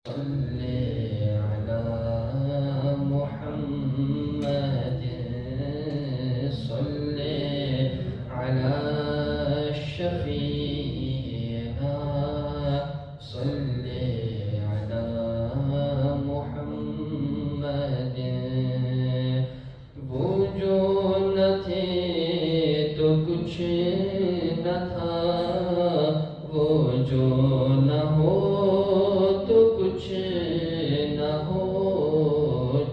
صل على محمد صل على الشفيع صل على محمد वो जो न थे तो कुछ न था वो जो न हो तो कुछ न हो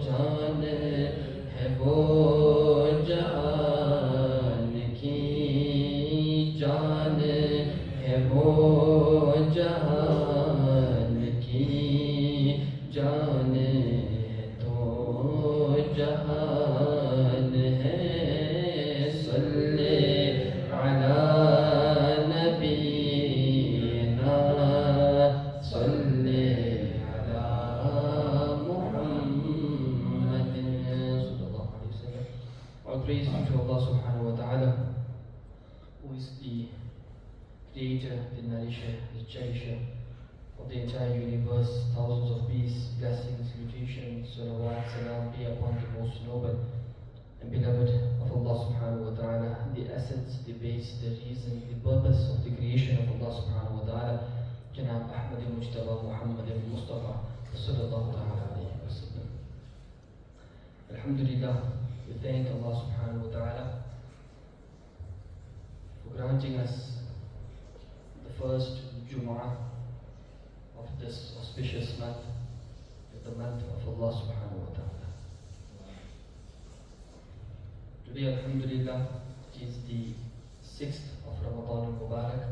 जान है वो जान की जान है वो जान की जान है तो जहान है सल्ले अला नबीना सल्ले अला मुहम्मदिन सल्लल्लाहु अलैहि वसल्लम. All praise be to Allah subhanahu wa ta'ala, who is the creator, the nourisher, the cherisher of the entire universe. Thousands of peace, blessings, salutations, salawat, salam be upon the most noble and beloved of Allah subhanahu wa ta'ala, the essence, the base, the reason, the purpose of the creation of Allah subhanahu wa ta'ala, Janab Ahmad Mujtaba Muhammad Mustafa sallallahu ta'ala alayhi wa sallam. Alhamdulillah, we thank Allah subhanahu wa ta'ala for granting us the first Jumu'ah of this auspicious month, the month of Allah subhanahu wa ta'ala. Today, alhamdulillah, it is the 6th of Ramadan al-Mubarak,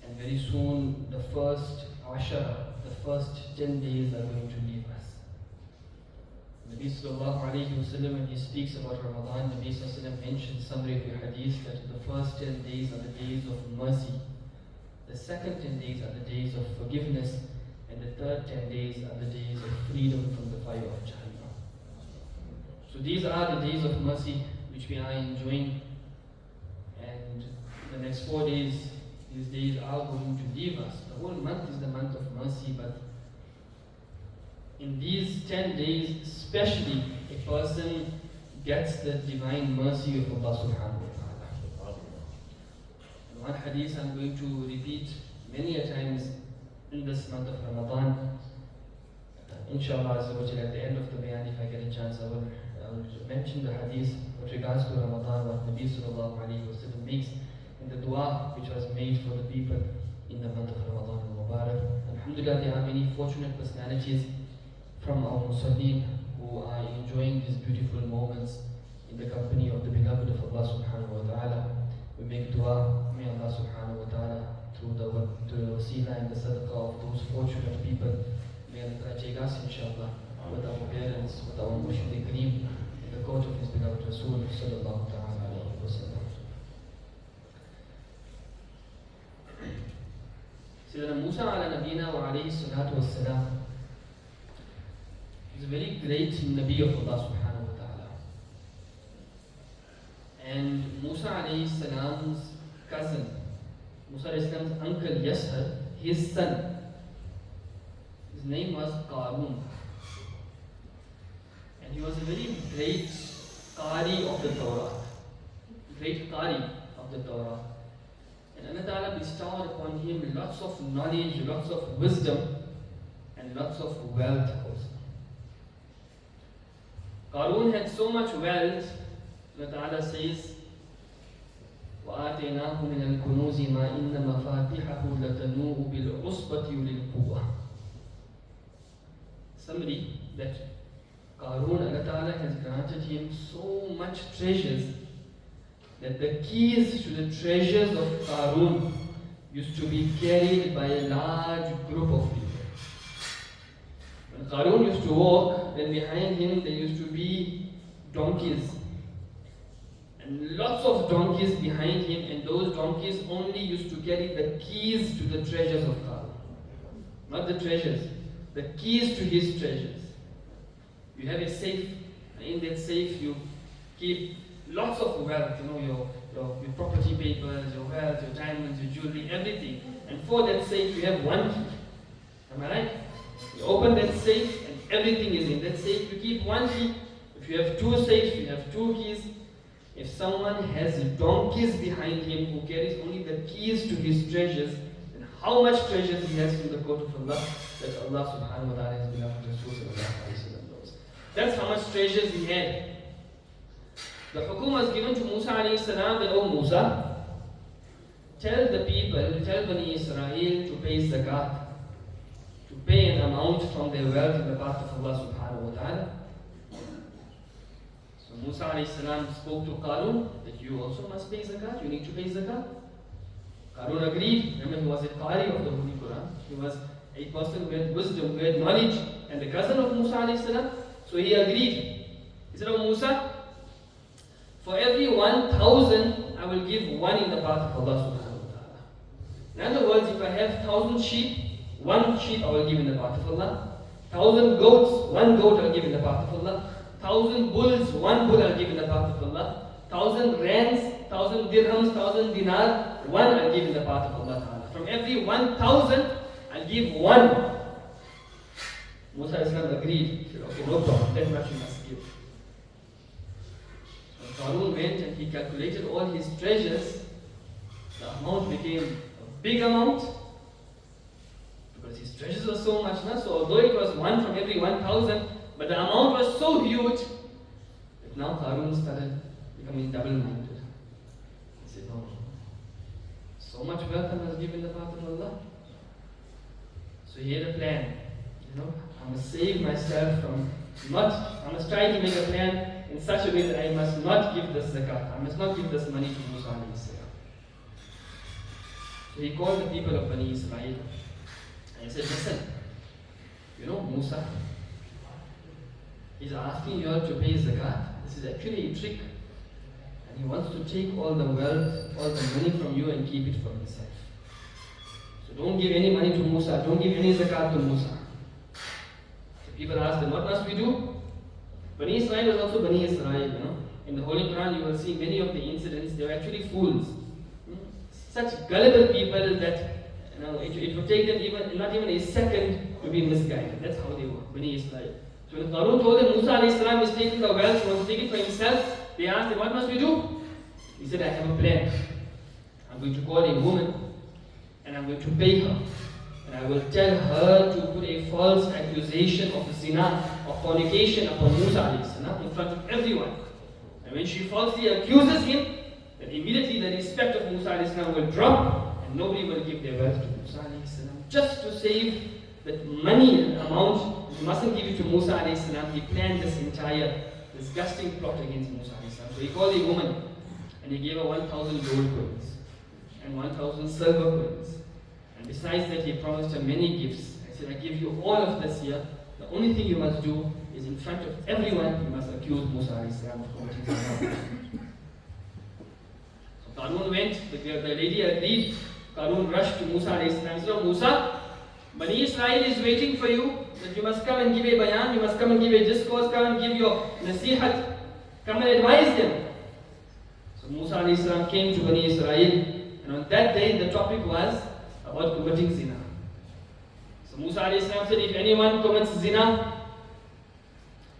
and very soon the first Ashara, the first 10 days are going to leave us. Nabi sallallahu alayhi wa sallam, when he speaks about Ramadan, Nabi sallallahu alayhi wa sallam mentions summary of your hadith that the first 10 days are the days of mercy, the second 10 days are the days of forgiveness, and the third 10 days are the days of freedom from the fire of Jahannam. So these are the days of mercy which we are enjoying, and the next 4 days, these days are going to leave us. The whole month is the month of mercy, but in these 10 days especially, a person gets the divine mercy of Allah subhanahu wa ta'ala. One hadith I'm going to repeat many a times in this month of Ramadan. Inshallah, at the end of the Bayaan, if I get a chance, I will mention the hadith with regards to Ramadan, what Nabi sallallahu alayhi wa sallam makes in the dua which was made for the people in the month of Ramadan al-Mubarak. Alhamdulillah, there are many fortunate personalities from our Muslimin who are enjoying these beautiful moments in the company of the beloved of Allah subhanahu wa ta'ala. We make dua, may Allah subhanahu wa ta'ala, through the wasila and the sadaqah of those fortunate people, may Allah take us inshallah with our parents, with our Murshid Kareem, in the court of his beloved Rasul sallallahu ta'ala alayhi wa sallam. Sayyidina Musa ala nabina wa alayhi salatu wa salam is a very great Nabi of Allah subhanahu wa ta'ala. And Musa alayhi salam's cousin, Musa alayhi salam's uncle Yashar, his son, his name was Qarun. And he was a very great Qari of the Torah. Great Qari of the Torah. And Allah Ta'ala bestowed upon him lots of knowledge, lots of wisdom, and lots of wealth also. Qarun had so much wealth, Allah Ta'ala says, وَآتَيْنَاهُ مِنَ الْكُنُوزِ مَا إِنَّ مَفَاتِحَهُ لَتَنُوءُ بِالْعُصْبَةِ أُولِي الْقُوَّةِ. Somebody that Qarun, Allah Ta'ala has granted him so much treasures that the keys to the treasures of Qarun used to be carried by a large group of people. When Qarun used to walk, then behind him there used to be donkeys. And lots of donkeys behind him, and those donkeys only used to carry the keys to the treasures of Qarun. Not the treasures, the keys to his treasures. You have a safe, and in that safe you keep lots of wealth, your property papers, your wealth, your diamonds, your jewelry, everything. and for that safe you have one key. Am I right? You open that safe and everything is in that safe. You keep one key. If you have two safes, you have two keys. If someone has donkeys behind him who carries only the keys to his treasures, then how much treasures he has in the court of Allah that Allah subhanahu wa ta'ala has beloved Rasul sallallahu alayhi wa sallam knows. That's how much treasures he had. The hukum was given to Musa alayhi salam that, oh Musa, tell the people, tell Bani Israel to pay Zakaat, to pay an amount from their wealth in the path of Allah subhanahu wa ta'ala. So Musa alayhi salam spoke to Qarun that you also must pay Zakat, you need to pay Zakat. Qarun agreed. Remember, he was a Qari of the Holy Quran. He was a person with wisdom, with knowledge, and the cousin of Musa alayhi salam. So he agreed. He said, oh Musa, for every 1,000, I will give one in the path of Allah subhanahu wa ta'ala. In other words, if I have 1,000 sheep, one sheep I will give in the path of Allah. 1,000 goats, one goat I'll give in the path of Allah. 1,000 bulls, one bull I'll give in the path of Allah. 1,000 rands, 1,000 dirhams, 1,000 dinar, one I'll give in the path of Allah Ta'ala. From every 1,000, I'll give one. Musa Islam agreed. He said, okay, no problem, that much you must give. So Qarun went and he calculated all his treasures. The amount became a big amount because his treasures were so much. So although it was one from every 1,000, but the amount was so huge that now Qarun started becoming double-minded. He said, no, so much wealth I must give in the path of Allah. So he had a plan. I must save myself from I must try to make a plan in such a way that I must not give this zakat. I must not give this money to Musa alayhi salam. So he called the people of Bani Israel and he said, listen, Musa, he's asking you all to pay zakat. This is actually a trick. And he wants to take all the wealth, all the money from you and keep it for himself. So don't give any money to Musa. Don't give any zakat to Musa. So people ask them, what must we do? Bani Israel was also Bani Israel, In the Holy Quran you will see many of the incidents, they were actually fools. Such gullible people that it would take them not even a second to be misguided. That's how they were, Bani Israel. So when Qarun told them Musa alayhi salam is taking the wealth, he wants to take it for himself, they asked him, what must we do? He said, I have a plan. I'm going to call a woman and I'm going to pay her. And I will tell her to put a false accusation of zina, of fornication upon Musa alayhi salam in front of everyone. And when she falsely accuses him, then immediately the respect of Musa alayhi salam will drop and nobody will give their wealth to Musa alayhi salam. Just to save that money amount, you mustn't give it to Musa alayhi salam. He planned this entire disgusting plot against Musa alayhi salam. So he called a woman and he gave her 1,000 gold coins and 1,000 silver coins. And besides that, he promised her many gifts. I said, I give you all of this here. The only thing you must do is in front of everyone, you must accuse Musa alayhi salam of committing zina. So Qarun went, the lady agreed. Qarun rushed to Musa alayhi salam and said, oh Musa, Bani Israel is waiting for you, that you must come and give a bayan, you must come and give a discourse, come and give your nasihat, come and advise them. So Musa alayhi salam came to Bani Israel, and on that day the topic was about committing zina. So Musa alayhi salam said, if anyone commits zina,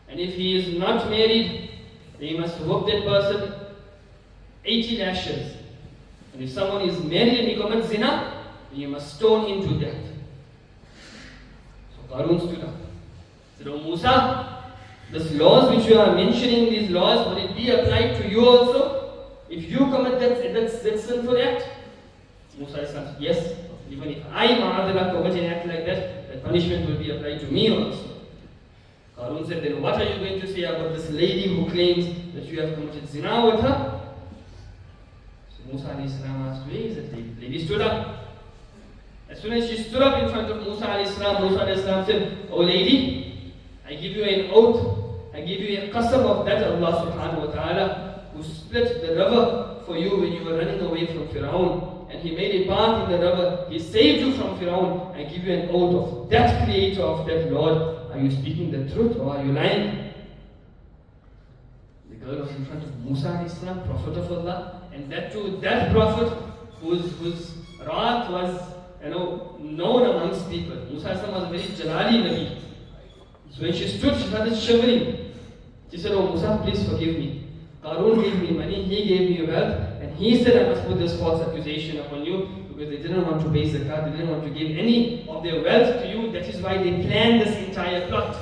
and if he is not married, then he must whip that person 80 lashes. And if someone is married and he commits zina, then you must stone him to death. So Qarun stood up. He said, oh Musa, these laws which you are mentioning, these laws, will it be applied to you also? If you commit that sinful act? Musa said, yes. Even if I, Ma'adallah, commit an act like that, the punishment will be applied to me also. Qarun said, then what are you going to say about this lady who claims that you have committed zina with her? So Musa alayhi salam asked, where is that lady? The lady stood up. As soon as she stood up in front of Musa alayhi salam said, oh lady, I give you an oath, I give you a qasam of that Allah subhanahu wa ta'ala who split the river for you when you were running away from Fir'aun. And he made a path in the river, he saved you from Fir'aun. I give you an oath of that creator, of that Lord. Are you speaking the truth or are you lying? The girl was in front of Musa alayhi salam, Prophet of Allah, and that too, that Prophet whose wrath was known amongst people. Musa was a very Jalali Nabi. So when she stood, she started shivering. She said, "Oh Musa, please forgive me. Qarun gave me money, he gave me wealth, and he said I must put this false accusation upon you because they didn't want to pay zakat, they didn't want to give any of their wealth to you. That is why they planned this entire plot."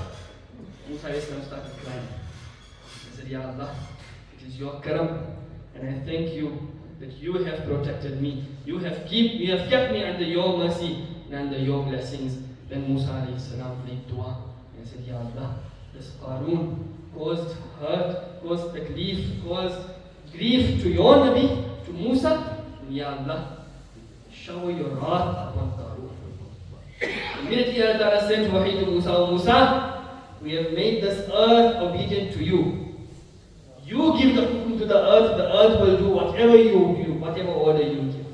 Musa started crying. He said, "Ya Allah, it is your karam, and I thank you that you have protected me. You have kept me under your mercy and under your blessings." Then Musa made dua and said, "Ya Allah, this Qarun caused hurt, caused taklif, caused grief to your Nabi, to Musa. And Ya Allah, shower your wrath upon Qarun." Immediately Allah Ta'ala sent wahi to Musa, "O Musa, we have made this earth obedient to you. You give the hukum to the earth will do whatever order you give.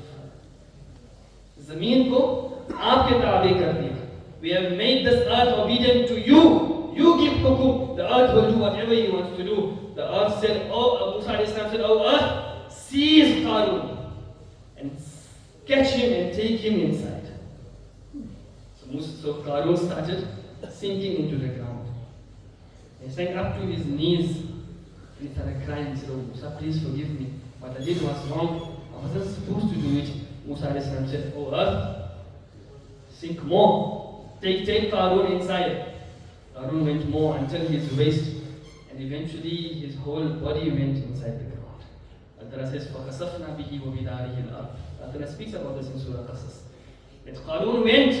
Zameen ko aapke tabe kar diya. We have made this earth obedient to you. You give hukum, the earth will do whatever you want to do." The earth said, Musa said, "Oh earth, seize Qarun and catch him and take him inside." So Qarun started sinking into the ground. He sank up to his knees and he started crying. He said, "Oh Musa, please forgive me. What I did was wrong. I wasn't supposed to do it." Musa said, "Oh earth, sink more. Take Qarun inside." Qarun went more until his waist, and eventually his whole body went inside the ground. Allah says, فَخَسَفْنَا بِهِ وَبِدَارِهِ الْأَرْضِ. Allah speaks about this in Surah Qasas. That Qarun went.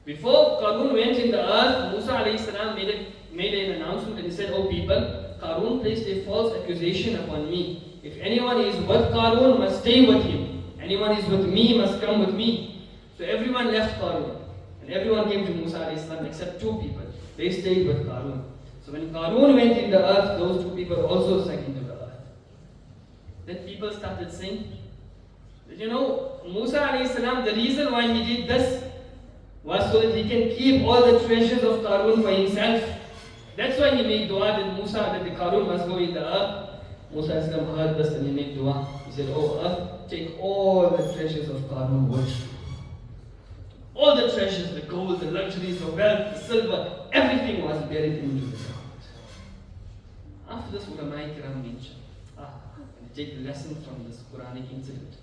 Before Qarun went in the earth, Musa alayhi salam made an announcement and he said, "Oh people, Qarun placed a false accusation upon me. If anyone is with Qarun, must stay with him. Anyone is with me, must come with me." So everyone left Qarun. And everyone came to Musa alayhi salam except two people. They stayed with Qarun. So when Qarun went in the earth, those two people also sank into the earth. Then people started saying, Musa alayhi salam, the reason why he did this was so that he can keep all the treasures of Qarun for himself. That's why he made dua that the Qarun must go in the earth. Musa alayhi salam heard this and he made dua. He said, "Oh earth, take all the treasures of Qarun with you. All the treasures, the gold, the luxuries, the wealth, the silver, everything was buried into the ground." After this, ulama kiram mentioned, and take the lesson from this Quranic incident.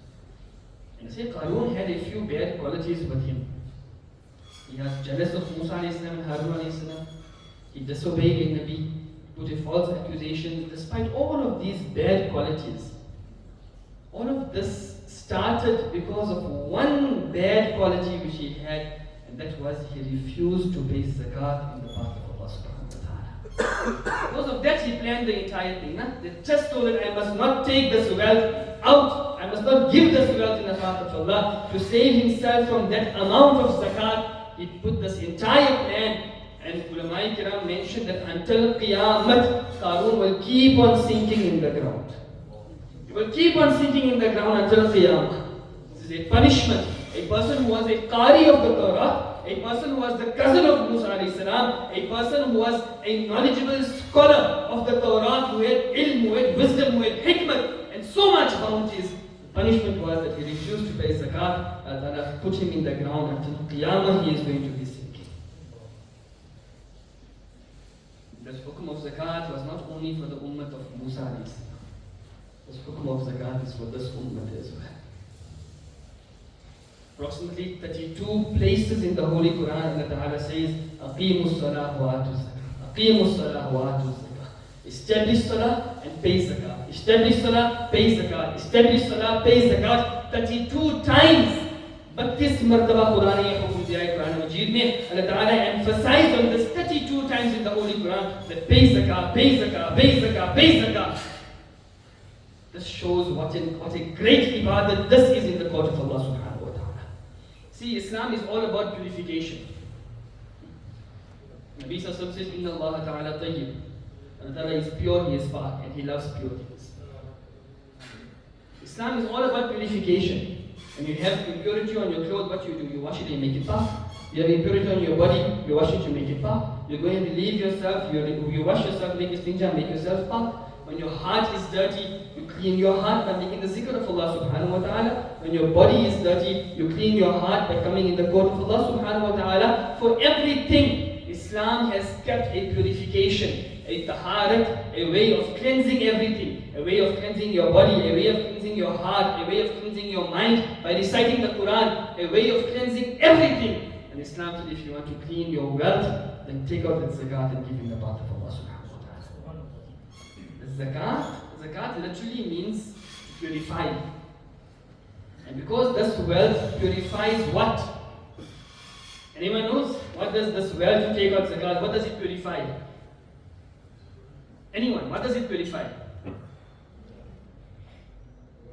And they say Qarun had a few bad qualities with him. He was jealous of Musa alayhi salam and Harun alayhi salam. He disobeyed a Nabi, put a false accusation. Despite all of these bad qualities, all of this started because of one bad quality which he had, and that was he refused to pay zakat in the path of Allah subhanahu wa ta'ala. Because of that he planned the entire thing. They just told that I must not take this wealth out, I must not give this wealth in the path of Allah. To save himself from that amount of zakat, he put this entire plan, and ulama kiram mentioned that until Qiyamah, Qarun will keep on sinking in the ground. Will keep on sinking in the ground until Qiyamah. This is a punishment. A person who was a Qari of the Torah, a person who was the cousin of Musa alayhi salam, a person who was a knowledgeable scholar of the Torah, who had ilm, who had wisdom, who had hikmah, and so much bounties. The punishment was that he refused to pay zakat. Allah put him in the ground until Qiyamah he is going to be sinking. This hukum of zakat was not only for the ummah of Musa alayhi salam. This hukum of zakat is for this ummah as well. Approximately 32 places in the Holy Quran, Allah Ta'ala says, "Aqimus salah wa atu zakah. Aqimus salah wa atu zakah." Establish salah and pay zakat. Establish salah, pay zakat. Establish salah, pay zakat. 32 times. 32 martaba Quran ye hukum diya hai Quran Majid mein. Allah Ta'ala emphasized on this 32 times in the Holy Quran that pay zakat, pay zakat, pay zakat, pay zakat. This shows what a great ibadat this is in the court of Allah subhanahu wa ta'ala. See, Islam is all about purification. Nabi Sallallahu says, "Inna Allah ta'ala tayyib." Allah Ta'ala is pure, He is pak, and He loves pure things. Islam is all about purification. When you have impurity on your clothes, what you do? You wash it and make it pak. You have impurity on your body, you wash it, you make it pak. You go and relieve yourself, you wash yourself, make istinja, make yourself pak. When your heart is dirty, you clean your heart by making the zikr of Allah subhanahu wa ta'ala. When your body is dirty, you clean your heart by coming in the court of Allah subhanahu wa ta'ala. For everything, Islam has kept a purification, a taharat, a way of cleansing everything, a way of cleansing your body, a way of cleansing your heart, a way of cleansing your mind by reciting the Quran, a way of cleansing everything. And Islam said, if you want to clean your wealth, then take out the zakat and give in the path of Allah subhanahu wa ta'ala. The zakat literally means purify. And because this wealth purifies what? Anyone knows? What does this wealth to take out zakat, what does it purify? Anyone, what does it purify?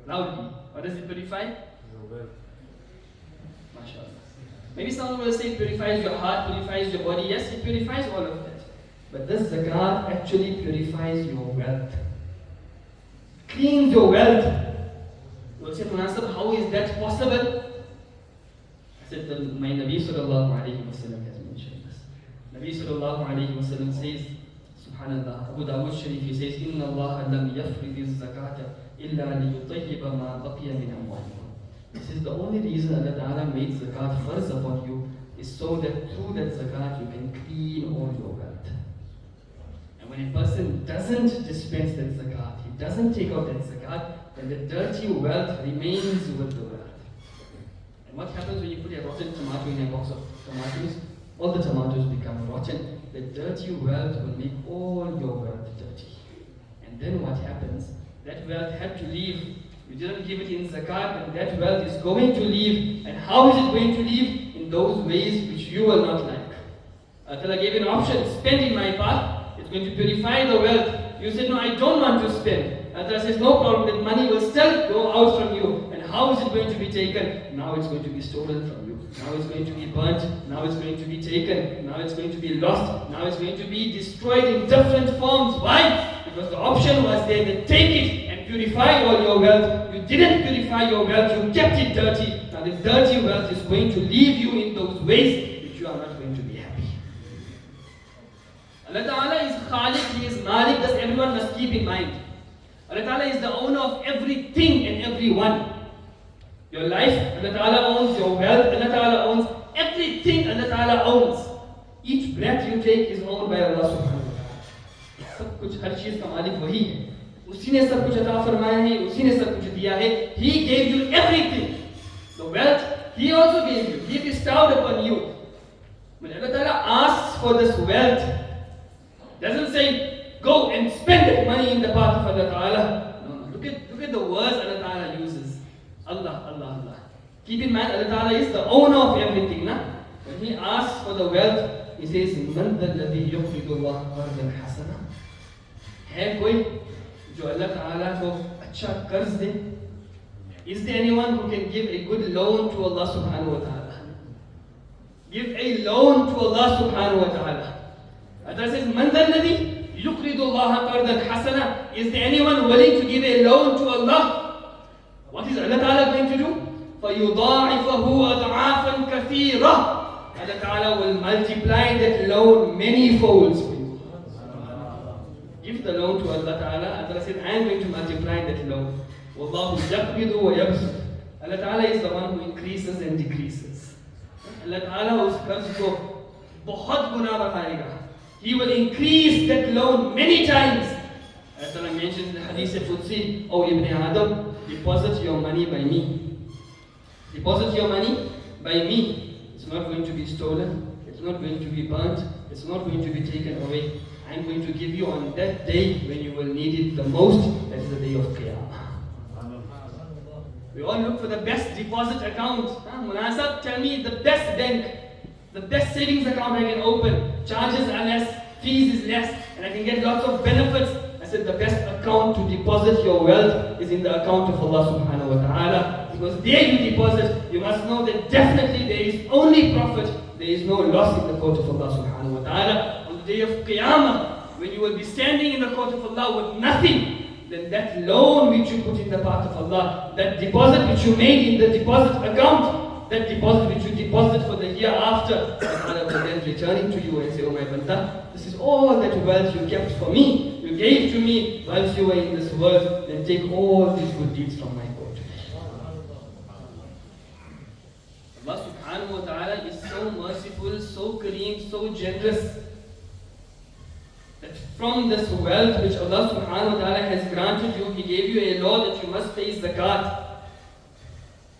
Loudly. What does it purify? MashaAllah. Maybe someone will say it purifies your heart, purifies your body. Yes, it purifies all of that. But this zakat actually purifies your wealth. Cleans your wealth. You will say, Munasab, how is that possible? I said, my Nabi sallallahu alayhi wa sallam has mentioned this. Nabi sallallahu alayhi wa sallam says, Subhanallah, Abu Dawud Sharif, he says, Inna Allah lam yafridi zakata illa liyutayyiba ma baqiya min amwalikum. This is the only reason Allah Ta'ala made zakat farz upon you, is so that through that zakat you can clean all your wealth. And when a person doesn't dispense that zakat, he doesn't take out that zakat, then the dirty wealth remains with the wealth. And what happens when you put a rotten tomato in a box of tomatoes? All the tomatoes become rotten. The dirty wealth will make all your wealth dirty. And then what happens? That wealth had to leave. You didn't give it in zakat, and that wealth is going to leave. And how is it going to leave? In those ways which you will not like. Allah gave an option, spend in my path, it's going to purify the wealth. You said, no, I don't want to spend. Allah says, no problem, that money will still go out from you. And how is it going to be taken? Now it's going to be stolen from you. Now it's going to be burnt. Now it's going to be taken. Now it's going to be lost. Now it's going to be destroyed in different forms. Why? Because the option was there that take it and purify all your wealth. You didn't purify your wealth, you kept it dirty. Now the dirty wealth is going to leave you in those ways which you are not going to be happy. Allah Ta'ala is Khaliq, He is Malik, thus everyone must keep in mind. Allah Ta'ala is the owner of everything and everyone. Your life, Allah Ta'ala owns. Your wealth, Allah Ta'ala owns. Everything Allah Ta'ala owns. Each breath you take is owned by Allah subhanahu wa ta'ala. सब कुछ हर चीज का मालिक वही है. उसी ने सब कुछ अता फरमाया है, उसी ने सब कुछ दिया है. He gave you everything. The wealth, He also gave you. He bestowed upon you. When Allah Ta'ala asks for this wealth, doesn't say, go and spend that money in the path of Allah Ta'ala. No, look at the words Allah Ta'ala uses. Allah, Allah, Allah. Keep in mind, Allah Ta'ala is the owner of everything. Na? When He asks for the wealth, He says, Man dhalladhi yuqridu Allah qardan hasana. है कोई जो अल्लाह ताला को अच्छा कर्ज दे? Is there anyone who can give a good loan to Allah subhanahu wa ta'ala? Give a loan to Allah subhanahu wa ta'ala. Allah says, Man dhalladhi yuqridu Allah qardan hasana. Is there anyone willing to give a loan to Allah? What is Allah Ta'ala going to do? فَيُضَاعِفَهُ أَضْعَافًا كَثِيرًا. Allah Ta'ala will multiply that loan many folds for you. Give the loan to Allah Ta'ala. Allah said, I am going to multiply that loan. وَاللَّهُ يَقْبِضُ وَيَبْسُطُ. Allah Ta'ala is the one who increases and decreases. Allah Ta'ala उस कर्ज को बहुत गुना बढ़ाएगा. He will increase that loan many times. Allah Ta'ala mentions in the Hadith al-Qudsi, O Ibn Adam, deposit your money by me. Deposit your money by me. It's not going to be stolen. It's not going to be burnt. It's not going to be taken away. I'm going to give you on that day when you will need it the most. That is the day of Qiyamah. We all look for the best deposit account. Munasab, tell me the best bank, the best savings account I can open. Charges are less, fees is less, and I can get lots of benefits. I said the best account to deposit your wealth is in the account of Allah subhanahu wa ta'ala. Because there you deposit, you must know that definitely there is only profit, there is no loss in the court of Allah subhanahu wa ta'ala. On the day of Qiyamah, when you will be standing in the court of Allah with nothing, then that loan which you put in the path of Allah, that deposit which you made in the deposit account, that deposit which you deposit for the hereafter, Allah will then return it to you and say, Oh my banda, this is all that wealth you kept for me. You gave to me whilst you were in this world, then take all these good deeds from my court. Allah subhanahu wa ta'ala is so merciful, so kareem, so generous, that from this wealth which Allah subhanahu wa ta'ala has granted you, He gave you a law that you must pay zakat.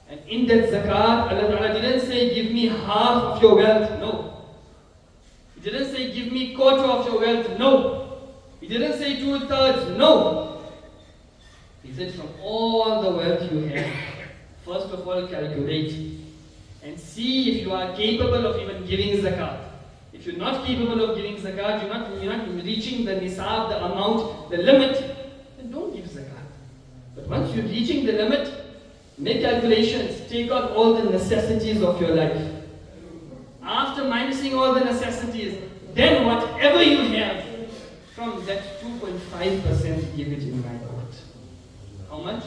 And in that zakat, Allah ta'ala didn't say, give me half of your wealth. No. He didn't say, give me quarter of your wealth. No. He didn't say 2/3. No. He said, from all the wealth you have, first of all calculate and see if you are capable of even giving zakat. If you're not capable of giving zakat, you're not reaching the nisab, the amount, the limit, then don't give zakat. But once you're reaching the limit, make calculations, take out all the necessities of your life. After minusing all the necessities, then whatever you have, from that 2.5% give it in my court. How much?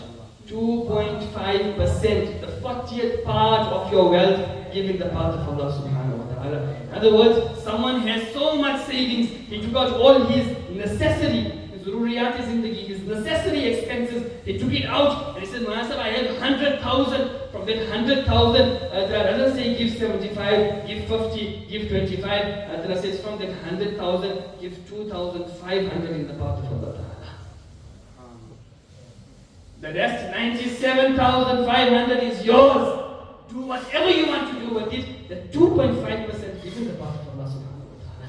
2.5%, the 40th part of your wealth, give in the path of Allah subhanahu wa ta'ala. In other words, someone has so much savings, he took out all his necessary, his zururiyat zindagi, his necessary expenses, he took it out and he said, Master, I have 100,000. From that 100,000, Allah doesn't say give 75, give 50, give 25. Allah says from that 100,000, give 2,500 in the path of Allah ta'ala. The rest, 97,500 is yours. Do whatever you want to do with it. The 2.5% give in the path of Allah subhanahu wa ta'ala.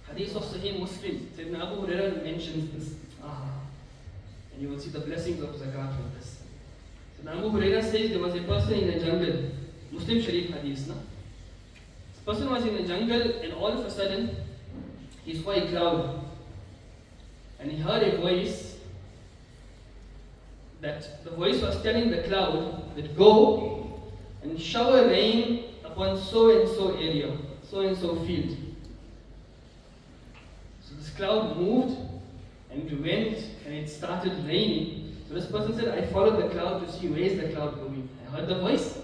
Hadith of Sahih Muslim, Sayyidina Abu Hurairah mentions this. And you will see the blessings of zakat with this. Sayyidina Abu Hurairah says there was a person in the jungle. Muslim Sharif Hadith, no? This person was in the jungle and all of a sudden he saw a cloud. And he heard a voice, that the voice was telling the cloud that go and shower rain upon so and so area, so and so field. So this cloud moved and it went and it started raining. So this person said, I followed the cloud to see where is the cloud going. I heard the voice.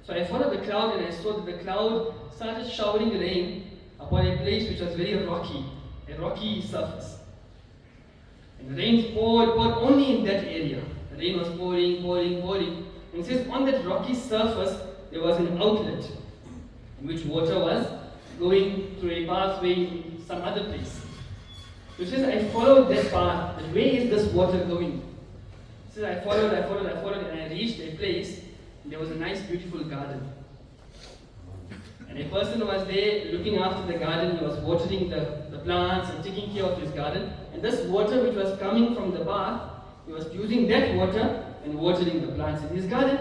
So I followed the cloud and I saw that the cloud started showering rain upon a place which was very rocky, a rocky surface. And the rain poured only in that area. The rain was pouring. And it says on that rocky surface there was an outlet in which water was going through a pathway in some other place. So it says I followed that path. That where is this water going? It says I followed and I reached a place and there was a nice beautiful garden. And a person was there looking after the garden. He was watering the plants and taking care of his garden. And this water which was coming from the path, he was using that water and watering the plants in his garden.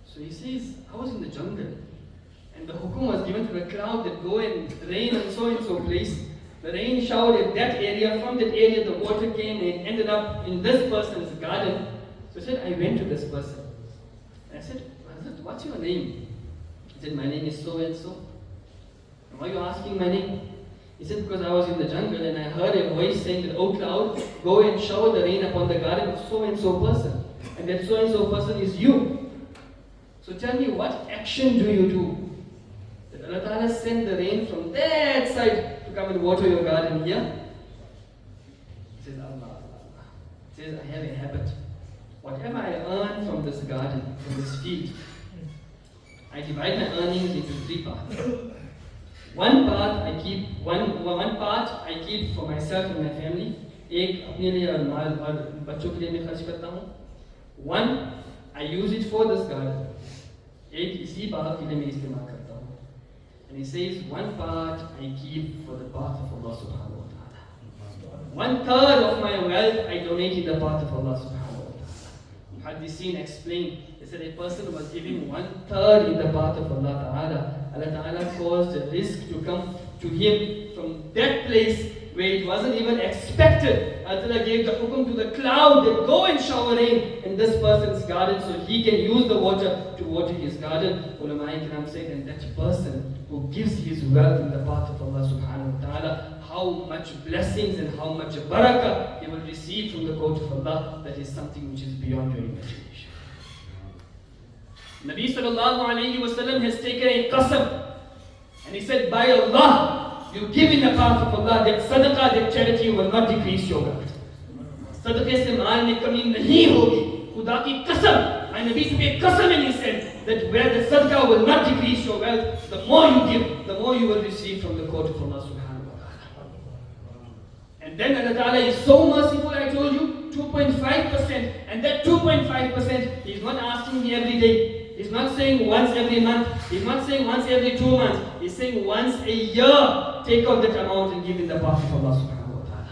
So he says, I was in the jungle and the hukum was given to the cloud that go and rain on so and so place. The rain showered at that area. From that area the water came and it ended up in this person's garden. So he said, I went to this person. And I said, what's your name? He said, my name is so and so. And why are you asking my name? He said, because I was in the jungle and I heard a voice saying that, oh cloud, go and shower the rain upon the garden of so and so person. And that so and so person is you. So tell me, what action do you do? That Allah Ta'ala send the rain from that side to come and water your garden here? He says, Allah. He says, I have a habit. Whatever I earn from this garden, from this field, I divide my earnings into 3 parts. One part I keep for myself and my family. एक अपने लिए और माल और बच्चों के लिए मैं खर्च करता हूँ. One I use it for this garden. एक इसी बात के लिए मैं इस्तेमाल करता हूँ. And he says, one part I keep for the path of Allah subhanahu wa ta'ala. 1/3 of my wealth I donate in the path of Allah subhanahu wa ta'ala. Muhaddithin explained, they said a person was giving 1/3 in the path of Allah ta'ala. Allah ta'ala caused a risk to come to him from that place where it wasn't even expected. Allah ta'ala gave the hukum to the cloud that go and shower rain in this person's garden so he can use the water to water his garden. Ulama Ikram said, and that person who gives his wealth in the path of Allah subhanahu wa ta'ala, how much blessings and how much barakah he will receive from the court of Allah, that is something which is beyond your imagination. Nabi sallallahu alayhi wa sallam has taken a qasam and he said, by Allah, you give in the path of Allah, that sadaqah, that charity will not decrease your wealth. Sadaqah se maal mein kami nahi hogi. Khuda ki qasam. And Nabi Sallallahu qasam, and he said that where the sadaqah will not decrease your wealth, the more you give, the more you will receive from the court of Allah subhanahu wa ta'ala. And then Allah Ta'ala is so merciful, I told you, 2.5%. And that 2.5%, He is not asking me every day. He's not saying once every month. He's not saying once every 2 months. He's saying once a year, take out that amount and give in the path of Allah subhanahu wa ta'ala.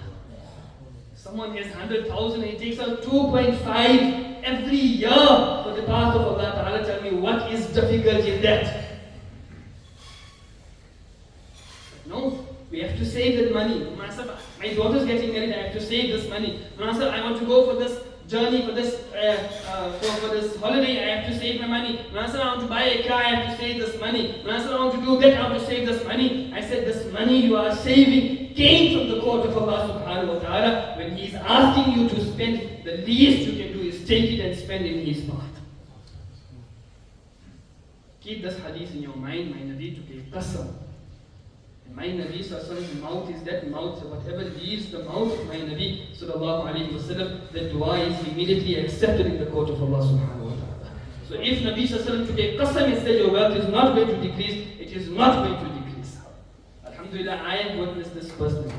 Someone has 100,000 and he takes out 2.5 every year for the path of Allah ta'ala. Tell me, what is difficult in that? No, we have to save that money. My daughter's getting married, I have to save this money. I want to go for this journey, for this holiday, I have to save my money. I want to buy a car, I have to save this money. I want to do that, I have to save this money. I said, this money you are saving came from the court of Allah subhanahu wa ta'ala. When He is asking you to spend, the least you can do is take it and spend in His path. Keep this hadith in your mind. My Nabi took a qasam. And my Nabi Sallallahu mouth is that mouth, so whatever leaves the mouth of my Nabi Sallallahu Alaihi Wasallam, the dua is immediately accepted in the court of Allah Subhanahu wa Ta'ala. So if Nabi Sallallahu took a qasam and said your wealth is not going to decrease, it is not going to decrease. Alhamdulillah, I have witnessed this personally.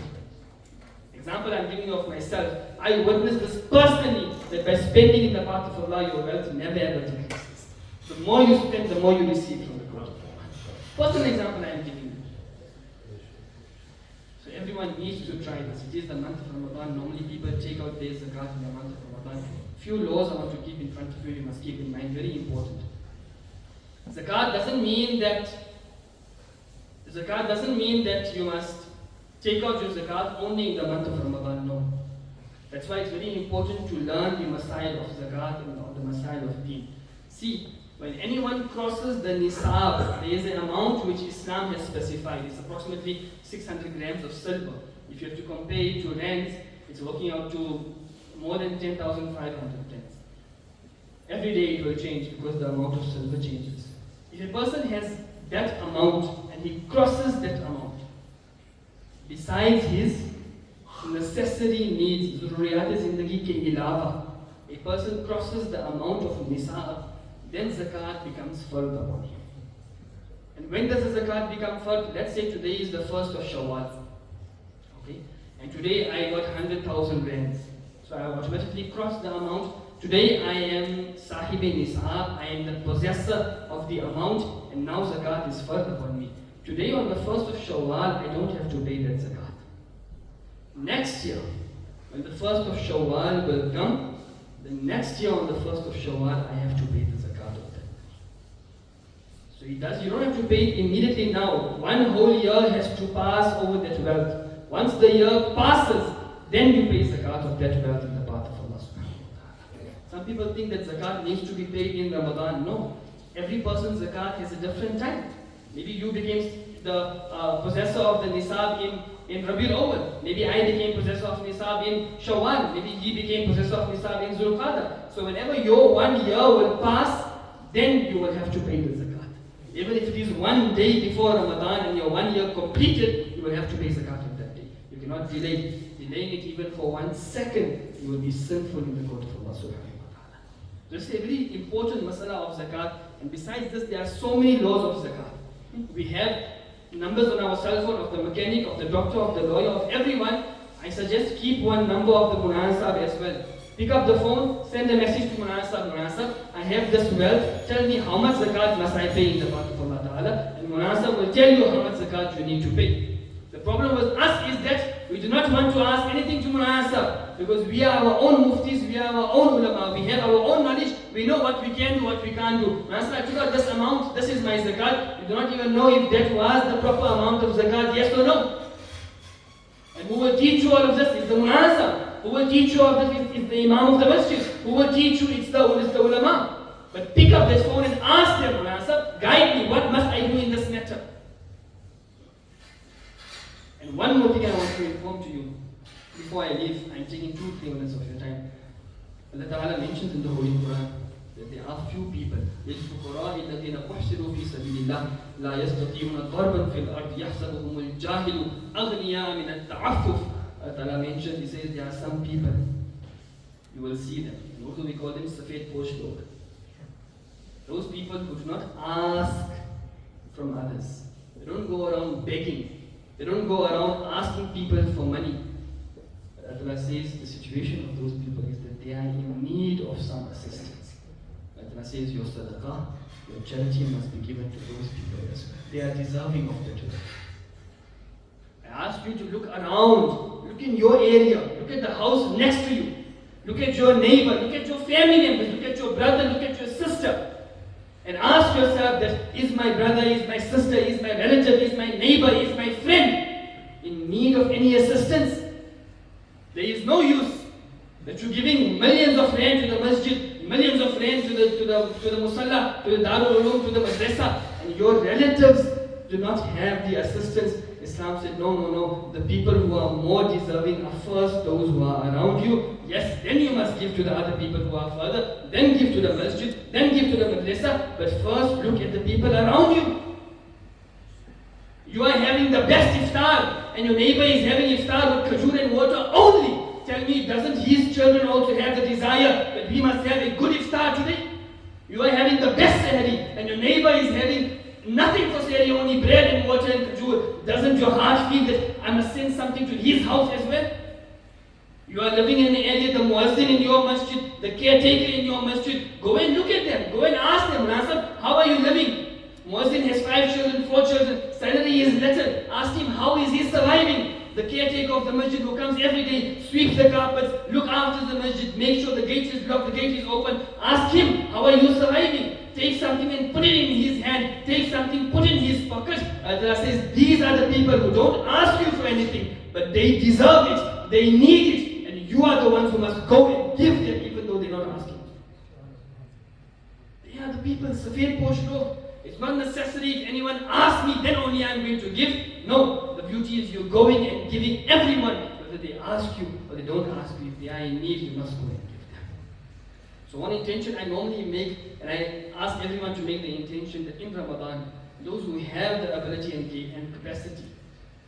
Example I'm giving you of myself. I witnessed this personally, that by spending in the path of Allah, your wealth never ever decreases. The more you spend, the more you receive from the court of Allah. Personal example I am giving you. So everyone needs to try this. It is the month of Ramadan. Normally people take out their zakat in the month of Ramadan. Few laws I want to keep in front of you, you must keep in mind, very important. Zakat doesn't mean that you must take out your zakat only in the month of Ramadan. No. That's why it's very important to learn the masail of zakat and the masail of deen. See, when anyone crosses the nisab, there is an amount which Islam has specified. It's approximately 600 grams of silver. If you have to compare it to rands, it's working out to more than 10,500 rands. Every day it will change because the amount of silver changes. If a person has that amount and he crosses that amount, besides his necessary needs, zurriyat zindagi ke ilawa, a person crosses the amount of nisab, then zakat becomes fard upon him. And when does the zakat become fard? Let's say today is the 1st of Shawwal. Okay? And today I got 100,000 rands. So I automatically cross the amount. Today I am sahibi nisab, I am the possessor of the amount, and now zakat is fard upon me. Today on the 1st of Shawwal, I don't have to pay that zakat. Next year, when the 1st of Shawwal will come, the next year on the 1st of Shawwal, I have to pay the zakat of that. So you don't have to pay it immediately now. One whole year has to pass over that wealth. Once the year passes, then you pay zakat of that wealth in the path of Allah subhanahu wa ta'ala. Some people think that zakat needs to be paid in Ramadan. No. Every person's zakat has a different time. Maybe you became the possessor of the nisab in Rabiul Awwal. Maybe I became possessor of nisab in Shawwal. Maybe he became possessor of nisab in Zulqa'dah. So whenever your 1 year will pass, then you will have to pay the zakat. Even if it is 1 day before Ramadan and your 1 year completed, you will have to pay zakat on that day. You cannot delay it. Delaying it even for 1 second, you will be sinful in the court of Allah subhanahu wa ta'ala. This is a very important masala of zakat. And besides this, there are so many laws of zakat. We have numbers on our cell phone of the mechanic, of the doctor, of the lawyer, of everyone. I suggest keep one number of the Mulana Sahib as well. Pick up the phone, send a message to Mulana Sahib, I have this wealth, tell me how much zakat must I pay in the path of Allah Ta'ala, and Mulana Sahib will tell you how much zakat you need to pay. The problem with us is that we do not want to ask anything to Mulana Sahib, because we are our own muftis, we are our own ulama, we have our own knowledge, we know what we can do, what we can't do. Mulana Sahib, I took out this amount, this is my zakat, you do not even know if that was the proper amount of zakat, yes or no. And who will teach you all of this is the Mulana Sahib. Who will teach you all of this is the Imam of the masjid. Who will teach you it's the ulama. But pick up this phone and ask them, Mulana Sahib, guide me, what must I do in this matter? And one more thing I want to inform to you before I leave. I'm taking 2-3 minutes of your time. Allah Ta'ala mentions in the Holy Quran that there are few people, لِلْفُقَرَاءِ الَّذِينَ أُحْصِرُوا فِي سَبِيلِ الله لا يستطيعون ضربا في الأرض يحسبهم الجاهل أغنياء من التعفف. Allah mentioned, he says there are some people, you will see them. In Urdu we call them Safed Posh Log. Those people who do not ask from others. They don't go around begging. They don't go around asking people for money. Allah says the situation of those people is that they are in need of some assistance. Allah says your sadaqah, your charity must be given to those people as well. They are deserving of the charity. I ask you to look around, look in your area, look at the house next to you, look at your neighbor, look at your family members, look at your brother, look at your sister, and ask yourself that is my brother, is my sister, is my relative, is my neighbor, is my friend in need of any assistance? There is no use that you're giving millions of rand to the masjid, millions of rand to the musalla, to the darul ulum, to the madrasa, and your relatives do not have the assistance. Islam said, no. The people who are more deserving are first those who are around you. Yes, then you must give to the other people who are further, then give to the masjid, then give to the madrasa, but first look at the people around you. You are having the best iftar, and your neighbor is having iftar with khajur and water only. Tell me, doesn't his children also have the desire that we must have a good iftar today? You are having the best sahari, and your neighbor is having nothing for sahari, only bread and water and khajur. Doesn't your heart feel that I must send something to his house as well? You are living in an area, the muazzin in your masjid, the caretaker in your masjid. Go and look at them. Go and ask them, Nasab, how are you living? Muazzin has 5 children, 4 children, salary is little. Ask him how is he surviving. The caretaker of the masjid who comes every day, sweeps the carpets, look after the masjid, make sure the gate is locked, the gate is open. Ask him, how are you surviving? Take something and put it in his hand. Take something, put in his pocket. Allah says, these are the people who don't ask you for anything, but they deserve it, they need it, and you are the ones who must go and give them even though they're not asking. They are the people, Safed Posh Log. It's not necessary if anyone asks me, then only I'm going to give. No, the beauty is you're going and giving everyone, whether they ask you or they don't ask you. If they are in need, you must go and give them. So one intention I normally make, and I ask everyone to make the intention that in Ramadan, those who have the ability and capacity,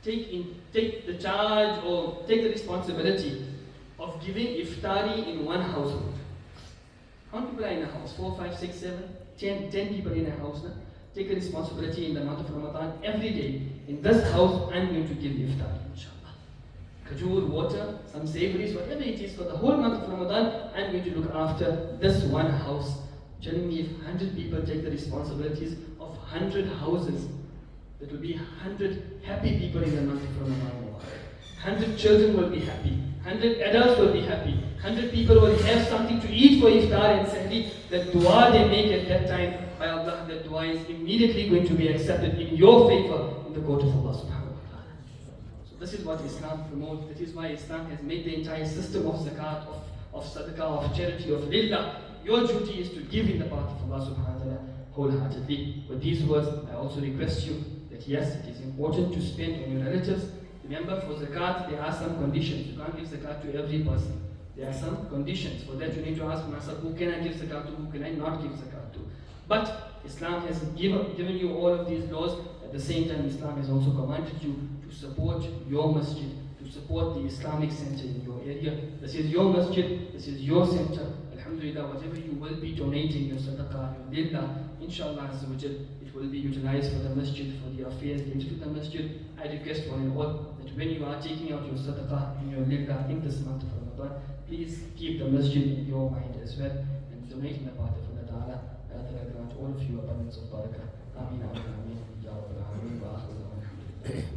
take the charge or take the responsibility of giving iftari in one household. How many people are in a house? 4, 5, 6, 7, 10 people in a house now. Take a responsibility in the month of Ramadan every day. In this house, I'm going to give iftar, inshallah. Khajur, water, some savories, whatever it is, for the whole month of Ramadan, I'm going to look after this one house. Tell me if 100 people take the responsibilities of 100 houses, that will be 100 happy people in the month of Ramadan. 100 children will be happy. 100 adults will be happy. 100 people will have something to eat for iftar and sahri. That dua they make at that time, by Allah, that dua is immediately going to be accepted in your favor in the court of Allah subhanahu wa ta'ala. So this is what Islam promotes. That is why Islam has made the entire system of zakat, of sadaqah, of charity, of lillah. Your duty is to give in the path of Allah subhanahu wa ta'ala wholeheartedly. With these words, I also request you that yes, it is important to spend on your relatives. Remember, for zakat, there are some conditions. You can't give zakat to every person. There are some conditions. For that, you need to ask myself, who can I give zakat to, who can I not give zakat to? But Islam has given you all of these laws. At the same time, Islam has also commanded you to support your masjid, to support the Islamic center in your area. This is your masjid, this is your center. Alhamdulillah, whatever you will be donating, your sadaqah, your lillah, inshallah azza wa jal, it will be utilized for the masjid, for the affairs related to the masjid. I request one and all that when you are taking out your sadaqah and your lillah in this month of Ramadan, please keep the masjid in your mind as well and donate in the path of Allah Ta'ala. Allah grant all of you abundance of barakah. Ameen, ameen, ameen. Ya Rabbal Alameen. Wa akhiru da'wana.